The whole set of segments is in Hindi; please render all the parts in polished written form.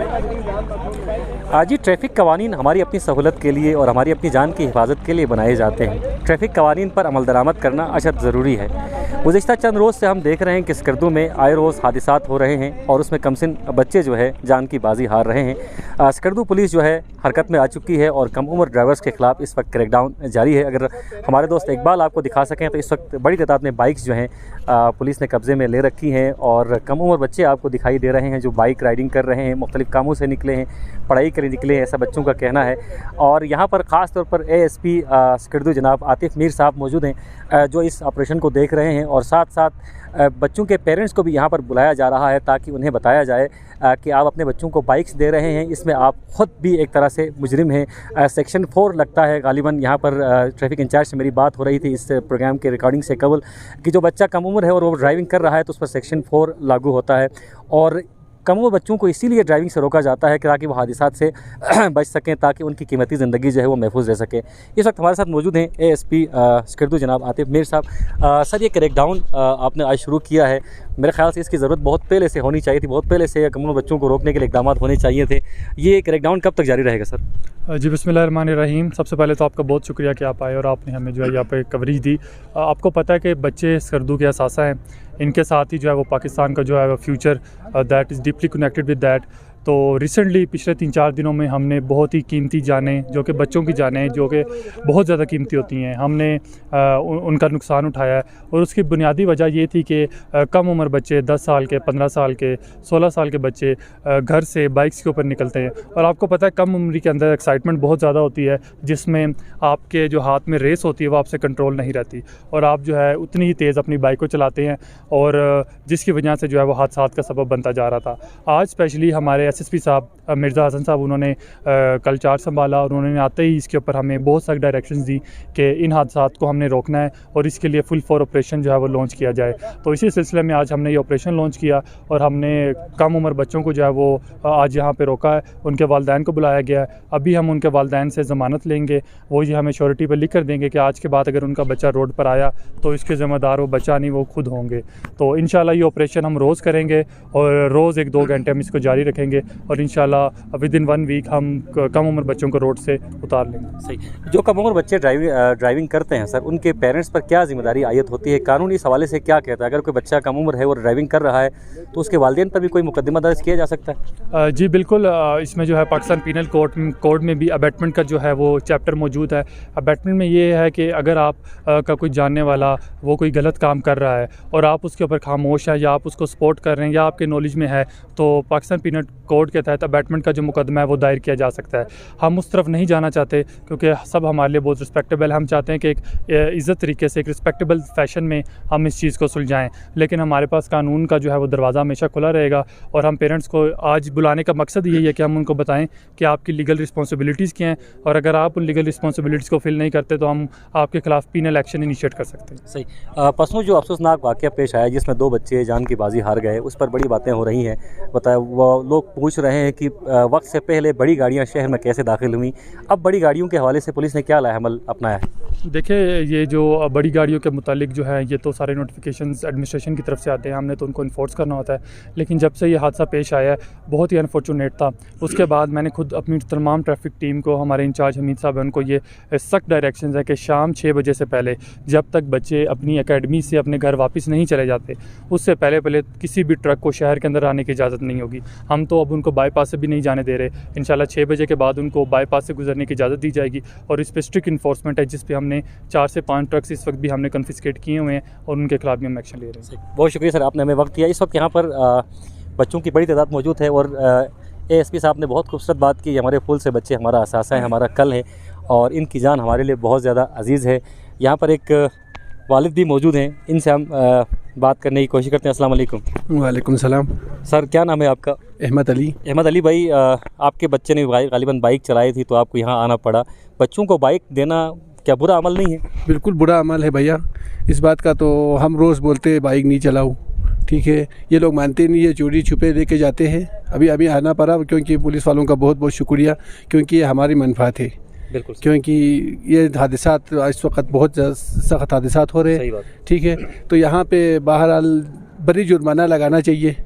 आज ही ट्रैफिक कवानीन हमारी अपनी सहूलत के लिए और हमारी अपनी जान की हिफाजत के लिए बनाए जाते हैं। ट्रैफिक कवानीन पर अमल दरामद करना अशद ज़रूरी है। गुज़िश्ता चंद रोज़ से हम देख रहे हैं कि स्कर्दू में आए रोज़ हादिसात हो रहे हैं और उसमें कमसिन बच्चे जो है जान की बाजी हार रहे हैं। स्कर्दू पुलिस जो है हरकत में आ चुकी है और कम उम्र ड्राइवर्स के ख़िलाफ़ इस वक्त क्रैकडाउन जारी है। अगर हमारे दोस्त इकबाल आपको दिखा सकें तो इस वक्त बड़ी तादाद में बाइक्स जो हैं पुलिस ने कब्ज़े में ले रखी हैं और कम उम्र बच्चे आपको दिखाई दे रहे हैं जो बाइक राइडिंग कर रहे हैं, मुख्तलिफ़ कामों से निकले हैं, पढ़ाई के लिए निकले हैं, ऐसा बच्चों का कहना है। और यहाँ पर ख़ास तौर पर ASP स्कर्दू जनाब आतिफ़ मीर साहब मौजूद हैं जो इस ऑपरेशन को देख रहे हैं और साथ साथ बच्चों के पेरेंट्स को भी यहाँ पर बुलाया जा रहा है ताकि उन्हें बताया जाए कि आप अपने बच्चों को बाइक्स दे रहे हैं, इसमें आप ख़ुद भी एक तरह से मुजरिम हैं। सेक्शन 4 लगता है गालिबन यहाँ पर ट्रैफिक इंचार्ज से मेरी बात हो रही थी इस प्रोग्राम के रिकॉर्डिंग से कबल कि जो बच्चा कम उम्र है और वो ड्राइविंग कर रहा है तो उस पर सेक्शन 4 लागू होता है और कम उम्र बच्चों को इसीलिए ड्राइविंग से रोका जाता है कि ताकि वो हादिसात से बच सकें, ताकि उनकी कीमती ज़िंदगी जो है वो महफूज रह सके। इस वक्त हमारे साथ मौजूद हैं ASP स्कर्दू जनाब आतिफ़ मीर साहब। सर, ये क्रैकडाउन आपने आज शुरू किया है, मेरे ख्याल से इसकी ज़रूरत बहुत पहले से होनी चाहिए थी, बहुत पहले से कम उम्र बच्चों को रोकने के लिए इक़दाम होने चाहिए थे। ये क्रैकडाउन कब तक जारी रहेगा सर? जी बिस्मिल्लाहिर्रहमानिर्रहीम। सबसे पहले तो आपका बहुत शुक्रिया कि आप आए और आपने हमें जो है यहाँ पे कवरेज दी। आपको पता है कि बच्चे स्कर्दू के असासा हैं, इनके साथ ही जो है वो पाकिस्तान का जो है वो future that is deeply connected with that. तो रिसेंटली पिछले 3-4 दिनों में हमने बहुत ही कीमती जानें जो कि बच्चों की जानें जो कि बहुत ज़्यादा कीमती होती हैं, हमने उनका नुकसान उठाया है। और उसकी बुनियादी वजह ये थी कि कम उम्र बच्चे 10 साल के, 15 साल के, 16 साल के बच्चे घर से बाइक्स के ऊपर निकलते हैं और आपको पता है कम उम्र के अंदर एक्साइटमेंट बहुत ज़्यादा होती है जिसमें आपके जो हाथ में रेस होती है वो आपसे कंट्रोल नहीं रहती और आप जो है उतनी ही तेज़ अपनी बाइक को चलाते हैं और जिसकी वजह से जो है वो हादसात का सबब बनता जा रहा था। आज स्पेशली हमारे SSP साहब मिर्ज़ा हसन साहब उन्होंने कल चार्ज संभाला और उन्होंने आते ही इसके ऊपर हमें बहुत सारी डायरेक्शंस दी कि इन हादसात को हमने रोकना है और इसके लिए फुल फॉर ऑपरेशन जो है वो लॉन्च किया जाए। तो इसी सिलसिले में आज हमने ये ऑपरेशन लॉन्च किया और हमने कम उम्र बच्चों को जो है वो आज यहाँ पे रोका है, उनके वालिदैन को बुलाया गया है। अभी हम उनके वालिदैन से ज़मानत लेंगे, वो ये हमें श्योरिटी पर लिख कर देंगे कि आज के बाद अगर उनका बच्चा रोड पर आया तो इसके ज़िम्मेदार वो बच्चा नहीं, वो खुद होंगे। तो इंशाल्लाह ये ऑपरेशन हम रोज़ करेंगे और रोज़ 1-2 घंटे हम इसको जारी रखेंगे और इंशाल्लाह विदिन 1 वीक हम कम उम्र बच्चों को रोड से उतार लेंगे। सही। जो कम उम्र बच्चे ड्राइविंग करते हैं सर, उनके पेरेंट्स पर क्या जिम्मेदारी आयत होती है? कानून इस हवाले से क्या कहता है? अगर कोई बच्चा कम उम्र है और ड्राइविंग कर रहा है तो उसके वालिदैन पर भी कोई मुकदमा दर्ज किया जा सकता है? जी बिल्कुल। इसमें जो है पाकिस्तान पीनल कोड में भी अबैटमेंट का जो है वो चैप्टर मौजूद है। अबैटमेंट में ये है कि अगर आप का कोई जानने वाला वो कोई गलत काम कर रहा है और आप उसके ऊपर खामोश हैं या आप उसको सपोर्ट कर रहे हैं या आपके नॉलेज में है तो पाकिस्तान पीनल कोड के तहत अबैटमेंट का जो मुकदमा है वो दायर किया जा सकता है। हम उस तरफ नहीं जाना चाहते क्योंकि सब हमारे लिए बहुत रिस्पेक्टेबल है। हम चाहते हैं कि एक इज़्ज़त तरीके से, एक रिस्पेक्टेबल फैशन में हम इस चीज़ को सुलझाएं, लेकिन हमारे पास कानून का जो है वो दरवाज़ा हमेशा खुला रहेगा और हम पेरेंट्स को आज बुलाने का मकसद यही है कि हम उनको बताएं कि आपकी लीगल रिस्पॉन्सिबिलिटीज़ क्या हैं और अगर आप उन लीगल रिस्पॉन्सिबिलिटीज़ को फिल नहीं करते तो हम आपके खिलाफ पीनल एक्शन इनिशिएट कर सकते हैं। सही। परसों जो अफसोसनाक वाक़या पेश आया जिसमें 2 बच्चे जान की बाजी हार गए, उस पर बड़ी बातें हो रही हैं। बताया वो लोग पूछ रहे हैं कि वक्त से पहले बड़ी गाड़ियाँ शहर में कैसे दाखिल हुई, अब बड़ी गाड़ियों के हवाले से पुलिस ने क्या लाएहमल अपनाया है? देखिए, ये जो बड़ी गाड़ियों के मुतालिक जो है ये तो सारे नोटिफिकेशंस एडमिनिस्ट्रेशन की तरफ से आते हैं, हमने तो उनको इन्फोर्स करना होता है। लेकिन जब से ये हादसा पेश आया है बहुत ही अनफॉर्चुनेट था। उसके बाद मैंने खुद अपनी तमाम ट्रैफिक टीम को, हमारे इंचार्ज हमीद साहब हैं, उनको ये सख्त डायरेक्शंस है कि शाम 6 बजे से पहले जब तक बच्चे अपनी एकेडमी से अपने घर वापस नहीं चले जाते उससे पहले किसी भी ट्रक को शहर के अंदर आने की इजाज़त नहीं होगी। हम तो अब उनको बाईपास से भी नहीं जाने दे रहे। इंशाल्लाह 6 बजे के बाद उनको बाईपास से गुजरने की इजाज़त दी जाएगी और इस पर स्ट्रिक्ट इन्फोर्समेंट है जिस पे हमने 4 से 5 ट्रक्स इस वक्त भी हमने कन्फिस्केट किए हुए हैं और उनके खिलाफ भी हम एक्शन ले रहे हैं। बहुत शुक्रिया सर, आपने हमें वक्त दिया। इस वक्त यहाँ पर बच्चों की बड़ी तादाद मौजूद है और ASP साहब ने बहुत खूबसूरत बात की। हमारे फूल से बच्चे हमारा असासा है, हमारा कल है और इनकी जान हमारे लिए बहुत ज़्यादा अजीज़ है। यहाँ पर एक वालिद भी मौजूद हैं, इनसे हम बात करने की कोशिश करते हैं। अस्सलाम वालेकुम। वालेकुम सलाम। सर, क्या नाम है आपका? अहमद अली। अहमद अली भाई, आपके बच्चे ने गालिबन बाइक चलाई थी तो आपको यहाँ आना पड़ा। बच्चों को बाइक देना क्या बुरा अमल नहीं है? बिल्कुल बुरा अमल है भैया, इस बात का तो हम रोज़ बोलते हैं बाइक नहीं चलाओ, ठीक है। ये लोग मानते नहीं है, चोरी छुपे लेके जाते हैं। अभी आना पड़ा क्योंकि पुलिस वालों का बहुत बहुत शुक्रिया, क्योंकि ये हमारी मनफात है। बिल्कुल, क्योंकि ये हादसात इस वक्त बहुत सख्त हादसात हो रहे हैं, ठीक है। तो यहाँ पे बहरहाल बड़ी जुर्माना लगाना चाहिए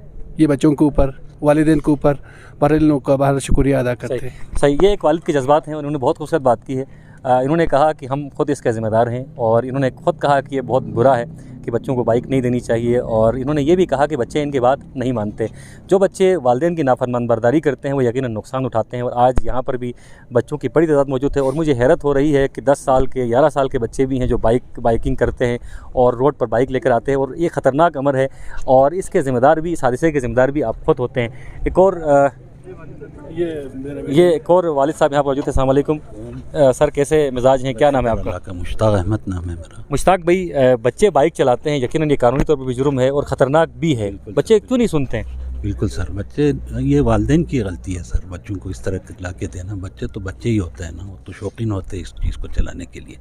ये बच्चों के ऊपर, वालिदैन के ऊपर पढ़े लोगों का बहुत शुक्रिया अदा करते हैं। सही, ये एक वालिद के जज्बात हैं और उन्होंने बहुत खूबसूरत बात की है। इन्होंने कहा कि हम खुद इसके ज़िम्मेदार हैं और इन्होंने खुद कहा कि ये बहुत बुरा है कि बच्चों को बाइक नहीं देनी चाहिए, और इन्होंने ये भी कहा कि बच्चे इनकी बात नहीं मानते। जो बच्चे वालिदैन की नाफरमानबरदारी करते हैं वो यकीनन नुकसान उठाते हैं, और आज यहाँ पर भी बच्चों की बड़ी तादाद मौजूद है। और मुझे हैरत हो रही है कि 10 साल के 11 साल के बच्चे भी हैं जो बाइकिंग करते हैं और रोड पर बाइक लेकर आते हैं, और ये ख़तरनाक अमर है और इसके ज़िम्मेदार भी, इस हादसे के ज़िम्मेदार भी आप खुद होते हैं। एक और ये एक और वालिद साहब यहाँ पर मौजूद है। अस्सलाम वालेकुम सर, कैसे मिजाज हैं, क्या नाम है आपका? मुश्ताक अहमद नाम है मेरा। मुश्ताक भाई, बच्चे बाइक चलाते हैं, यकीनन ये कानूनी तौर पर भी जुर्म है और ख़तरनाक भी है, बच्चे क्यों नहीं सुनते हैं? बिल्कुल सर, बच्चे, ये वालिदैन की गलती है सर, बच्चों को इस तरह ला के देना। बच्चे तो बच्चे ही होते हैं ना, वो तो शौकीन होते हैं इस चीज़ को चलाने के लिए।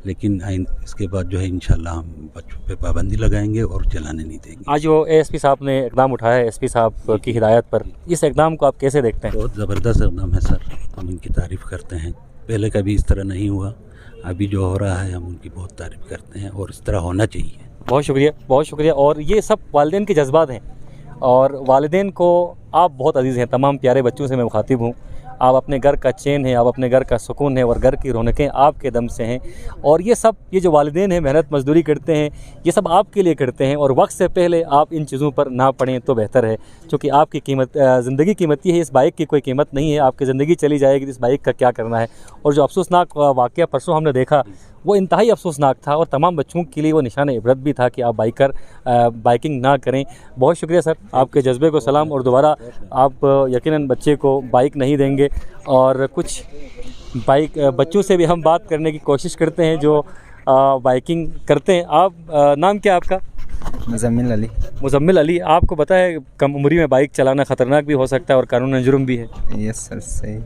लेकिन इसके बाद जो है इंशाल्लाह हम बच्चों पे पाबंदी लगाएंगे और चलाने नहीं देंगे। आज जो एएसपी साहब ने इकदाम उठाया है, एसपी साहब की हिदायत पर, इस इकदाम को आप कैसे देखते हैं? बहुत ज़बरदस्त इकदाम है सर, हम इनकी तारीफ़ करते हैं। पहले कभी इस तरह नहीं हुआ, अभी जो हो रहा है हम उनकी बहुत तारीफ़ करते हैं और इस तरह होना चाहिए। बहुत शुक्रिया, बहुत शुक्रिया। और ये सब वालिदैन के जज्बात हैं, और वालिदैन को आप बहुत अजीज़ हैं। तमाम प्यारे बच्चों से मैं मुखातिब हूँ। आप अपने घर का चैन है, आप अपने घर का सुकून है, और घर की रौनकें आपके दम से हैं। और ये सब, ये जो वालिदैन हैं मेहनत मजदूरी करते हैं, ये सब आपके लिए करते हैं, और वक्त से पहले आप इन चीज़ों पर ना पड़ें तो बेहतर है, क्योंकि आपकी ज़िंदगी कीमती है। इस बाइक की कोई कीमत नहीं है, आपकी ज़िंदगी चली जाएगी तो इस बाइक का क्या करना है। और जो अफसोसनाक वाक़या परसों हमने देखा, वो इंतहाई अफसोसनाक था, और तमाम बच्चों के लिए वो निशान इबरत भी था कि आप बाइकिंग ना करें। बहुत शुक्रिया सर, आपके जज्बे को सलाम, और दोबारा आप यकीनन बच्चे को बाइक नहीं देंगे। और कुछ बच्चों से भी हम बात करने की कोशिश करते हैं जो बाइकिंग करते हैं। आप नाम क्या आपका? मुज़म्मिल अली। मुज़म्मिल अली, आपको पता है कम उम्री में बाइक चलाना ख़तरनाक भी हो सकता है और कानूनन जुर्म भी है? यस सर, सही।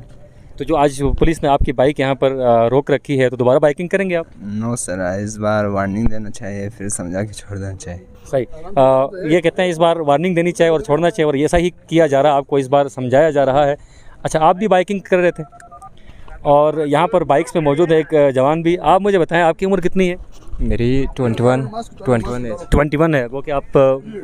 तो जो आज पुलिस ने आपकी बाइक यहाँ पर रोक रखी है, तो दोबारा बाइकिंग करेंगे आप? नो सर, इस बार वार्निंग देना चाहिए, फिर समझा के छोड़ देना चाहिए। सही, ये कहते हैं इस बार वार्निंग देनी चाहिए और छोड़ना चाहिए, और ऐसा ही किया जा रहा है, आपको इस बार समझाया जा रहा है। अच्छा, आप भी बाइकिंग कर रहे थे और यहाँ पर बाइक्स में मौजूद है एक जवान भी। आप मुझे बताएं, आपकी उम्र कितनी है? मेरी 21 है। वो कि आप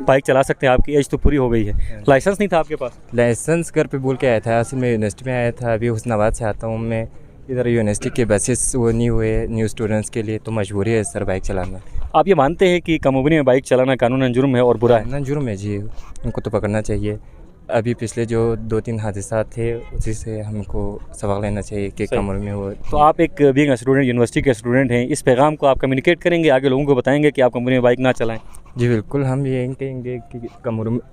बाइक चला सकते हैं, आपकी एज तो पूरी हो गई है। लाइसेंस नहीं था आपके पास? लाइसेंस घर पे बोल के आया था, असल में यूनिवर्सिटी में आया था। अभी हुस्नाबाद से आता हूँ मैं, इधर यूनिवर्सिटी के बसेस वो नहीं हुए न्यू स्टूडेंट्स के लिए, तो मजबूरी है सर बाइक चलाना। आप ये मानते हैं कि कम उम्री में बाइक चलाना कानूनन जुर्म है और बुरा है? ना जुर्म है जी, उनको तो पकड़ना चाहिए। अभी पिछले जो 2-3 हादसा थे, उसी से हमको सबक लेना चाहिए कि कम उम्र में हो। तो आप एक बीइंग स्टूडेंट, यूनिवर्सिटी के स्टूडेंट हैं, इस पैगाम को आप कम्युनिकेट करेंगे, आगे लोगों को बताएंगे कि आप कम उम्र में बाइक ना चलाएं? जी बिल्कुल, हम ये कहेंगे कि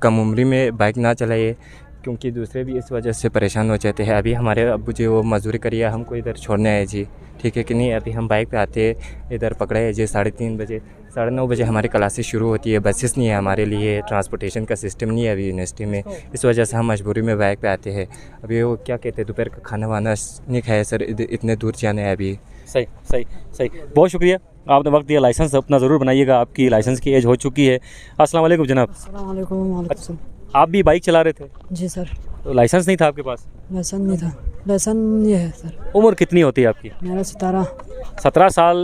कम उम्र में बाइक ना चलाइए, क्योंकि दूसरे भी इस वजह से परेशान हो जाते हैं। अभी हमारे अब्बू जी वो मजदूरी करिए, हमको इधर छोड़ने आए जी, ठीक है कि नहीं। अभी हम बाइक पे आते हैं, इधर पकड़े जी 3:30 बजे, 9:30 बजे हमारी क्लासेस शुरू होती है। बसेस नहीं है हमारे लिए, ट्रांसपोर्टेशन का सिस्टम नहीं है अभी यूनिवर्सिटी में, इस वजह से हम मजबूरी में बाइक पे आते हैं। अभी वो क्या कहते हैं, दोपहर का खाना वाना नहीं खाया सर, इतने दूर जाना है अभी। सही, बहुत शुक्रिया, आपने वक्त दिया। लाइसेंस अपना ज़रूर बनाइएगा, आपकी लाइसेंस की एज हो चुकी है। अस्सलाम वालेकुम जनाब। अस्सलाम वालेकुम। आप भी बाइक चला रहे थे? जी सर। तो लाइसेंस नहीं था आपके पास? लाइसेंस नहीं था। लाइसेंस ये है सर। उम्र कितनी होती है आपकी? मेरा 17 साल।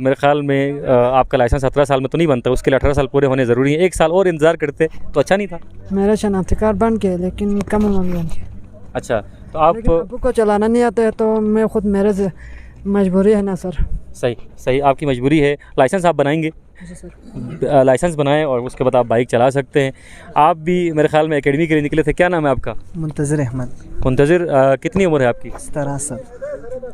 मेरे ख्याल में आपका लाइसेंस 17 साल में तो नहीं बनता, उसके लिए 18 साल पूरे होने ज़रूरी है। 1 साल और इंतज़ार करते तो अच्छा नहीं था? मेरा शनाख्ती कार्ड बन के, लेकिन कम उम्र में बन के। अच्छा, तो आप अब्बू को चलाना नहीं आता है, तो मैं खुद मेरे से मजबूरी है ना सर। सही, आपकी मजबूरी है। लाइसेंस आप बनाएंगे? जी सर। लाइसेंस बनाएं और उसके बाद आप बाइक चला सकते हैं। आप भी मेरे ख्याल में एकेडमी के लिए निकले थे, क्या नाम है आपका? मुंतज़िर अहमद। मुंतज़िर, कितनी उम्र है आपकी? 17 साल।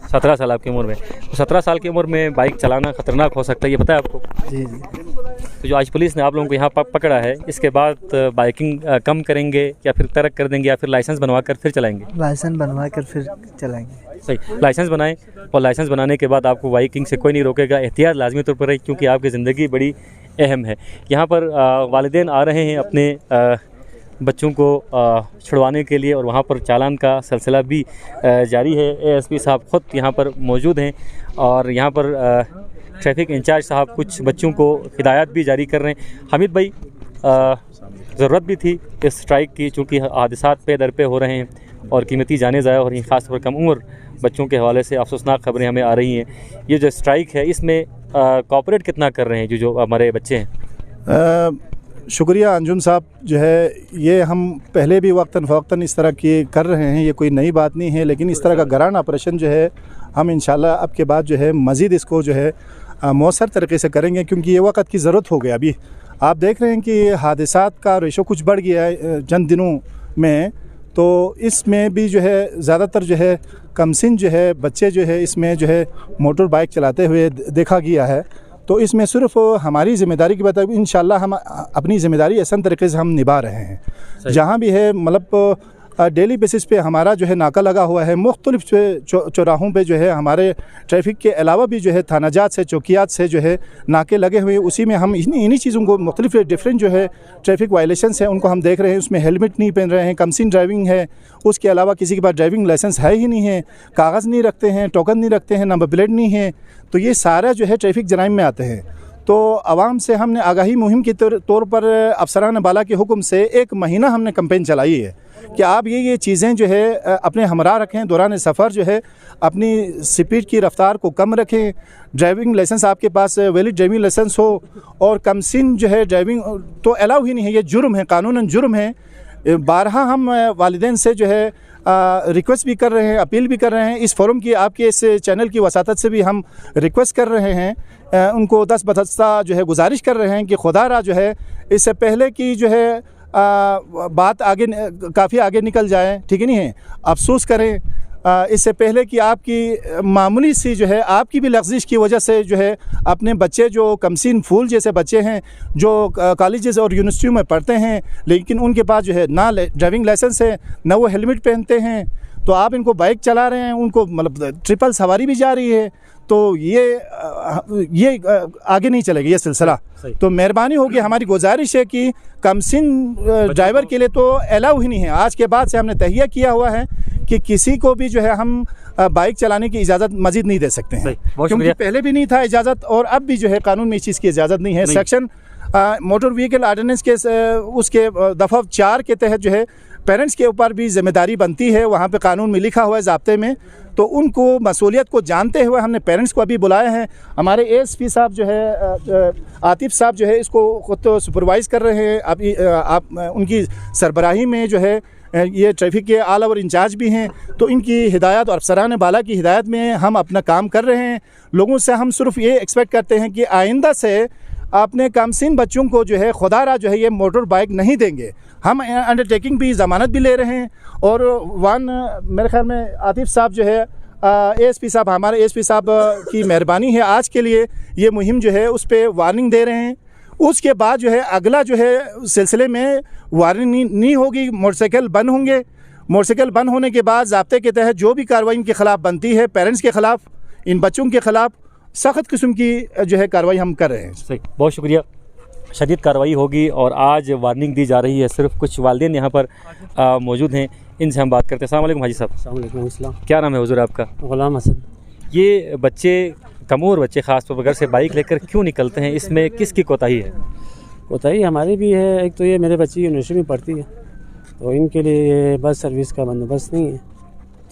17 साल आपकी उम्र में। तो 17 साल की उम्र में बाइक चलाना ख़तरनाक हो सकता है, ये पता है आपको? जी। तो जो आज पुलिस ने आप लोगों को यहाँ पकड़ा है, इसके बाद बाइकिंग कम करेंगे या फिर तर्क कर देंगे, या फिर लाइसेंस बनवा कर फिर चलाएंगे? लाइसेंस बनवा कर फिर चलाएंगे। सही, लाइसेंस बनाएं, और लाइसेंस बनाने के बाद आपको बाइकिंग से कोई नहीं रोकेगा। एहतियात लाजमी तौर पर है, क्योंकि आपकी ज़िंदगी बड़ी अहम है। यहाँ पर वालिदैन आ रहे हैं अपने बच्चों को छुड़वाने के लिए, और वहाँ पर चालान का सिलसिला भी जारी है। एएसपी साहब ख़ुद यहाँ पर मौजूद हैं, और यहाँ पर ट्रैफिक इंचार्ज साहब कुछ बच्चों को हिदायत भी जारी कर रहे हैं। हामिद भाई, ज़रूरत भी थी इस स्ट्राइक की, चूँकि हादसात पे दर पे हो रहे हैं और कीमती जाने ज़ाया हो रही हैं, ख़ास तौर पर कम उम्र बच्चों के हवाले से अफसोसनाक खबरें हमें आ रही हैं। ये जो स्ट्राइक है, इसमें कोऑपरेट कितना कर रहे हैं जो हमारे बच्चे हैं? शुक्रिया अंजुम साहब, जो है ये हम पहले भी वक्तन फ़वक्तन इस तरह की कर रहे हैं, ये कोई नई बात नहीं है। लेकिन इस तरह का गरान ऑपरेशन जो है हम इंशाल्लाह अब के बाद जो है मज़ीद इसको जो है मौसर तरीके से करेंगे, क्योंकि ये वक्त की ज़रूरत हो गया। अभी आप देख रहे हैं कि हादसात का रेशो कुछ बढ़ गया है चंद दिनों में, तो इसमें भी जो है ज़्यादातर जो है कमसिन जो है बच्चे जो है इसमें जो है मोटर बाइक चलाते हुए देखा गया है। तो इसमें सिर्फ हमारी ज़िम्मेदारी की बात है, इंशाल्लाह हम अपनी ज़िम्मेदारी ऐसा तरीके से हम निभा रहे हैं। जहाँ भी है मतलब डेली बेसिस पे हमारा जो है नाका लगा हुआ है, मुख्तलिफ चौराहों पे जो है हमारे ट्रैफिक के अलावा भी जो है थानाजात से चौकियात से जो है नाके लगे हुए हैं। उसी में हम इन्हीं चीज़ों को मुख्तलिफ डिफरेंट जो है ट्रैफिक वायलेशंस हैं उनको हम देख रहे हैं। उसमें हेलमेट नहीं पहन रहे हैं, कमसिन ड्राइविंग है, उसके अलावा किसी के पास ड्राइविंग लाइसेंस है ही नहीं है, कागज़ नहीं रखते हैं, टोकन नहीं रखते हैं, नंबर प्लेट नहीं है। तो ये सारा जो है ट्रैफिक जराइम में आते हैं। तो आवाम से हमने आगाही मुहिम के तौर पर अफसरान बाला के हुक्म से 1 महीना हमने कैंपेन चलाई है कि आप ये चीज़ें जो है अपने हमरा रखें, दौरान सफ़र जो है अपनी स्पीड की रफ़्तार को कम रखें, ड्राइविंग लाइसेंस आपके पास वैलिड ड्राइविंग लाइसेंस हो, और कमसिन जो है ड्राइविंग तो अलाउ ही नहीं है, ये जुर्म है, कानूनन जुर्म है। बारहा हम वालिदैन से जो है रिक्वेस्ट भी कर रहे हैं, अपील भी कर रहे हैं, इस फोरम की आपके इस चैनल की वसातत से भी हम रिक्वेस्ट कर रहे हैं, उनको दस बदस्ता जो है गुजारिश कर रहे हैं कि खुदारा जो है इससे पहले कि जो है बात आगे काफ़ी आगे निकल जाए, ठीक है नहीं है, अफसोस करें इससे पहले कि आपकी मामूली सी जो है आपकी भी लफ्ज़िश की वजह से जो है अपने बच्चे जो कमसिन फूल जैसे बच्चे हैं जो कॉलेजेस और यूनिवर्सिटियों में पढ़ते हैं, लेकिन उनके पास जो है ना ड्राइविंग लाइसेंस है, ना वो हेलमेट पहनते हैं, तो आप इनको बाइक चला रहे हैं, उनको मतलब ट्रिपल सवारी भी जा रही है, तो ये आगे नहीं चलेगा ये सिलसिला। तो मेहरबानी होगी, हमारी गुजारिश है कि कमसिन ड्राइवर के लिए तो अलाउ ही नहीं है। आज के बाद से हमने तहिया किया हुआ है कि किसी को भी जो है हम बाइक चलाने की इजाज़त मजीद नहीं दे सकते हैं, क्योंकि पहले भी नहीं था इजाज़त और अब भी जो है कानून में इस चीज़ की इजाज़त नहीं है। सेक्शन मोटर व्हीकल आर्डिनेंस के उसके दफ़ा 4 के तहत जो है पेरेंट्स के ऊपर भी ज़िम्मेदारी बनती है, वहाँ पे कानून में लिखा हुआ है ज़ाब्ते में, तो उनको मसूलियत को जानते हुए हमने पेरेंट्स को अभी बुलाया है। हमारे ASP साहब जो है आतिफ साहब जो है इसको खुद तो सुपरवाइज़ कर रहे हैं, अभी आप उनकी सरबराही में जो है ये ट्रैफिक के आल ओवर इंचार्ज भी हैं, तो इनकी हिदायत और अफसरान बाला की हिदायत में हम अपना काम कर रहे हैं। लोगों से हम सिर्फ ये एक्सपेक्ट करते हैं कि आइंदा से अपने कमसिन बच्चों को जो है खुदारा जो है ये मोटर बाइक नहीं देंगे। हम अंडरटेकिंग भी ज़मानत भी ले रहे हैं, और मेरे ख्याल में आतिफ साहब जो है ASP साहब, हमारे ASP साहब की मेहरबानी है, आज के लिए ये मुहिम जो है उस पर वार्निंग दे रहे हैं। उसके बाद जो है अगला जो है सिलसिले में वार्निंग नहीं होगी, मोटरसाइकिल बंद होंगे। मोटरसाइकिल बंद होने के बाद ज़ाब्ते के तहत जो भी कार्रवाई इनके ख़िलाफ़ बनती है, पेरेंट्स के ख़िलाफ़, इन बच्चों के ख़िलाफ़ सख्त किस्म की जो है कार्रवाई हम कर रहे हैं। सही, बहुत शुक्रिया। शदीद कार्रवाई होगी और आज वार्निंग दी जा रही है। सिर्फ कुछ वालिदैन यहाँ पर मौजूद हैं, इनसे हम बात करते हैं। अस्सलाम वालेकुम हाजी साहब। अस्सलाम वालेकुम। क्या नाम है हुज़ूर आपका? गुलाम हसन। ये बच्चे कमोर बच्चे ख़ास तौर पर घर से बाइक लेकर क्यों निकलते हैं, इसमें किसकी कोताही है? कोताही हमारी भी है। एक तो ये मेरे बच्ची यूनिवर्सिटी में पढ़ती है, तो इनके लिए बस सर्विस का बंदोबस्त नहीं है,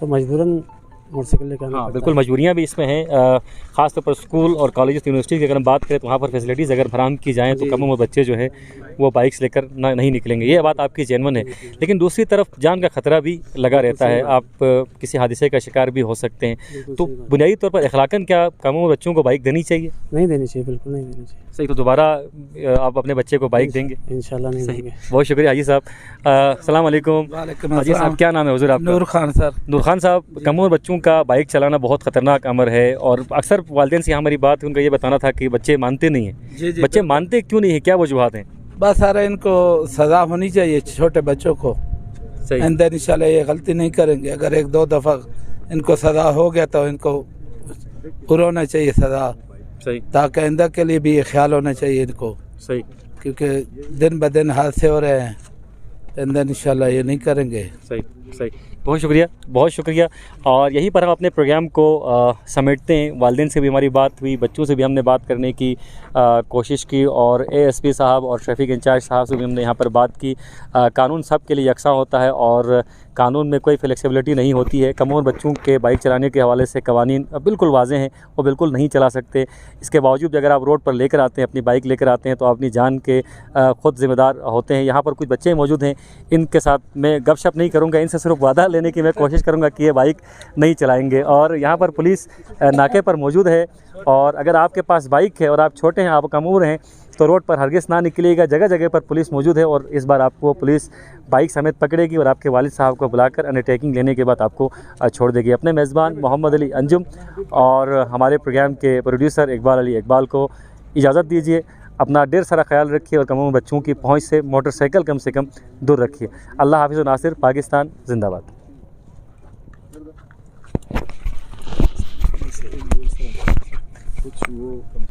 तो मजबूरन मोटरसाइकिल लेकर। हाँ बिल्कुल, मजबूरियाँ भी इसमें हैं। ख़ास तौर पर स्कूल और कॉलेज यूनिवर्सिटी की अगर हम बात करें तो वहाँ पर फैसिलिटीज़ अगर फराहम की जाएँ तो कम उम्र बच्चे जो है वो बाइक्स लेकर नहीं निकलेंगे। ये बात आपकी जेन्युइन है, लेकिन दूसरी तरफ जान का ख़तरा भी लगा रहता है, आप किसी हादसे का शिकार भी हो सकते हैं। तो बुनियादी तौर पर अखलाकन क्या कम उम्र बच्चों को बाइक देनी चाहिए? नहीं देनी चाहिए, बिल्कुल नहीं देनी चाहिए। सही, तो दोबारा आप अपने बच्चे को बाइक देंगे? इंशाल्लाह नहीं देंगे। बहुत शुक्रिया हाजी साहब। अस्सलाम वालेकुम। हाजी साहब, क्या नाम है हुज़ूर आपका? नूर खान सर। नूर खान साहब, कम उम्र बच्चों का बाइक चलाना बहुत ख़तरनाक अमर है, और अक्सर वालिदैन से हमारी बात उनका ये बताना था कि बच्चे मानते नहीं हैं। बच्चे मानते क्यों नहीं है, क्या वजूहात हैं? बस सारा इनको सज़ा होनी चाहिए छोटे बच्चों को। सही, अंदर इंशाल्लाह ये गलती नहीं करेंगे। अगर 1-2 दफ़ा इनको सज़ा हो गया तो इनको पूरा होना चाहिए सज़ा। सही, ताकि आइंदा के लिए भी ये ख्याल होना चाहिए इनको। सही, क्योंकि दिन ब दिन हादसे हो रहे हैं, तो अंदर इंशाल्लाह ये नहीं करेंगे। सही, सही, बहुत शुक्रिया। और यहीं पर हम अपने प्रोग्राम को समेटते हैं। वालिदैन से भी हमारी बात हुई, बच्चों से भी हमने बात करने की कोशिश की, और एएसपी साहब और ट्रैफिक इंचार्ज साहब से भी हमने यहाँ पर बात की। कानून सब के लिए यकसा होता है और कानून में कोई फ्लेक्सिबिलिटी नहीं होती है। कम उम्र बच्चों के बाइक चलाने के हवाले से कवानीन बिल्कुल वाज़ेह हैं, वो बिल्कुल नहीं चला सकते। इसके बावजूद अगर आप रोड पर लेकर आते हैं, अपनी बाइक लेकर आते हैं, तो आप अपनी जान के ख़ुद ज़िम्मेदार होते हैं। यहाँ पर कुछ बच्चे मौजूद हैं, इनके साथ मैं गपशप नहीं करूँगा, इनसे सिर्फ वादा लेने की मैं कोशिश करूँगा कि ये बाइक नहीं चलाएँगे। और यहाँ पर पुलिस नाके पर मौजूद है, और अगर आपके पास बाइक है और आप छोटे हैं, आप कम उम्र हैं, तो रोड पर हरगिज़ ना निकलिएगा। जगह जगह पर पुलिस मौजूद है, और इस बार आपको पुलिस बाइक समेत पकड़ेगी और आपके वालिद साहब को बुलाकर अंडरटेकिंग लेने के बाद आपको छोड़ देगी। अपने मेज़बान मोहम्मद अली अंजुम और हमारे प्रोग्राम के प्रोड्यूसर इकबाल अली इकबाल को इजाज़त दीजिए। अपना ढेर सारा ख्याल रखिए और कम उम्र बच्चों की पहुँच से मोटरसाइकिल कम से कम दूर रखिए। अल्लाह हाफ़िज़ व नासिर। पाकिस्तान जिंदाबाद।